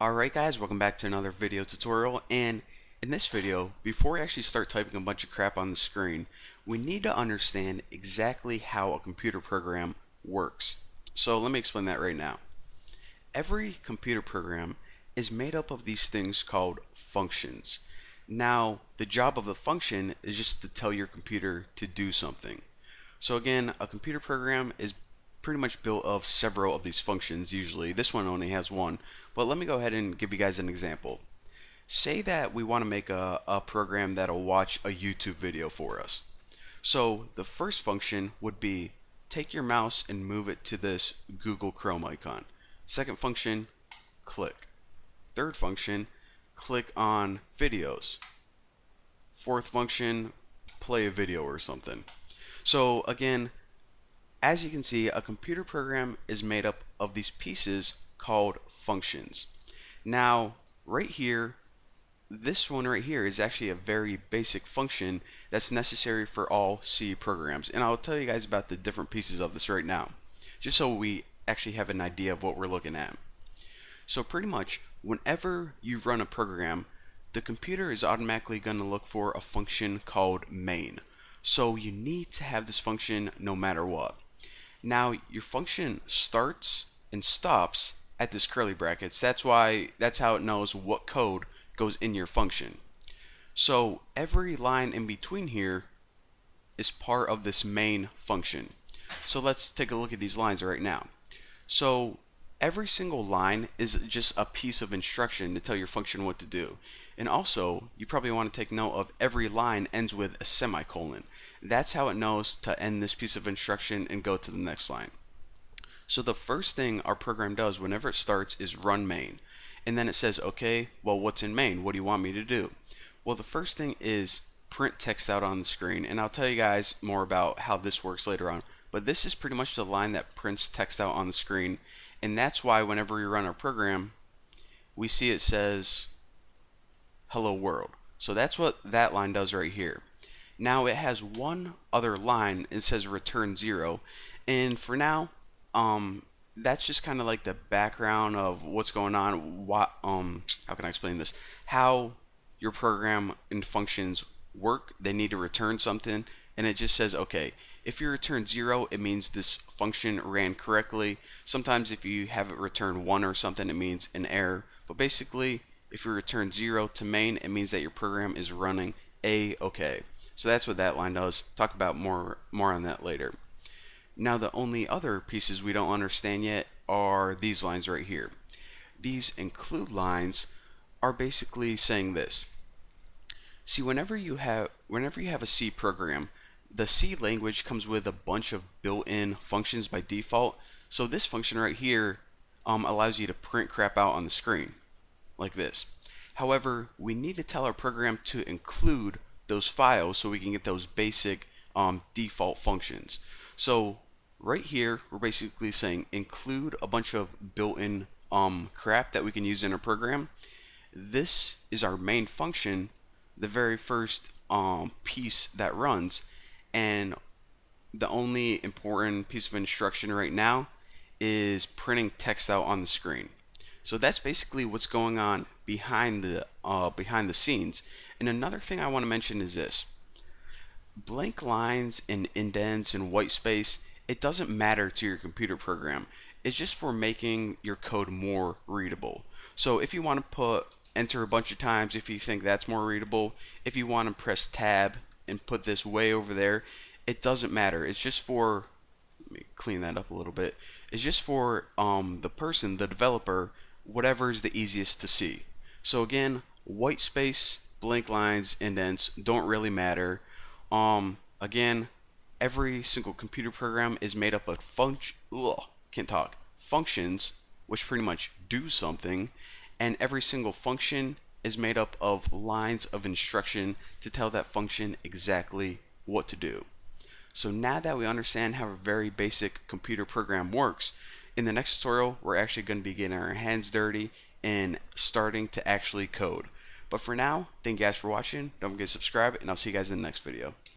Alright guys, welcome back to another video tutorial, and in this video, before we actually start typing a bunch of crap on the screen, we need to understand exactly how a computer program works. So let me explain that right now. Every computer program is made up of these things called functions. Now, the job of a function is just to tell your computer to do something. So again, a computer program is pretty much built of several of these functions usually. This one only has one, but let me go ahead and give you guys an example. Say that we want to make a program that'll watch a YouTube video for us. So the first function would be take your mouse and move it to this Google Chrome icon. Second function, click. Third function, click on videos. Fourth function, play a video or something. So again, as you can see, a computer program is made up of these pieces called functions. Now, right here, this one right here is actually a very basic function that's necessary for all C programs. And I'll tell you guys about the different pieces of this right now, just so we actually have an idea of what we're looking at. So pretty much, whenever you run a program, the computer is automatically going to look for a function called main. So you need to have this function no matter what. Now your function starts and stops at this curly brackets. That's how it knows what code goes in your function. So every line in between here is part of this main function. So let's take a look at these lines right now. So every single line is just a piece of instruction to tell your function what to do. And also, you probably want to take note of every line ends with a semicolon. That's how it knows to end this piece of instruction and go to the next line. So the first thing our program does whenever it starts is run main. And then it says, okay, well, what's in main? What do you want me to do? Well, the first thing is print text out on the screen. And I'll tell you guys more about how this works later on. But this is pretty much the line that prints text out on the screen. And that's why whenever we run our program, we see it says hello world. So that's what that line does right here. Now it has one other line. It says return 0, and for now, that's just kind of like the background of what's going on. How can I explain this? How your program and functions work. They need to return something, and it just says, okay, if you return 0, it means this function ran correctly. Sometimes if you have it return 1 or something, it means an error. But basically, if you return 0 to main, it means that your program is running A-okay. So that's what that line does. Talk about more on that later. Now the only other pieces we don't understand yet are these lines right here. These include lines are basically saying this. See, whenever you have a C program, the C language comes with a bunch of built-in functions by default. So this function right here allows you to print crap out on the screen like this. However, we need to tell our program to include those files so we can get those basic default functions. So right here, we're basically saying include a bunch of built-in crap that we can use in our program. This is our main function, the very first piece that runs, and the only important piece of instruction right now is printing text out on the screen. So that's basically what's going on behind the scenes. And another thing I want to mention is this. Blank lines and indents and white space, it doesn't matter to your computer program. It's just for making your code more readable. So if you want to put enter a bunch of times, if you think that's more readable, if you want to press tab and put this way over there, it doesn't matter. It's just for, let me clean that up a little bit. It's just for the developer, whatever is the easiest to see. So again, white space, blank lines, indents don't really matter. Again, every single computer program is made up of functions, which pretty much do something, and every single function is made up of lines of instruction to tell that function exactly what to do. So now that we understand how a very basic computer program works, in the next tutorial, we're actually going to be getting our hands dirty and starting to actually code. But for now, thank you guys for watching. Don't forget to subscribe, and I'll see you guys in the next video.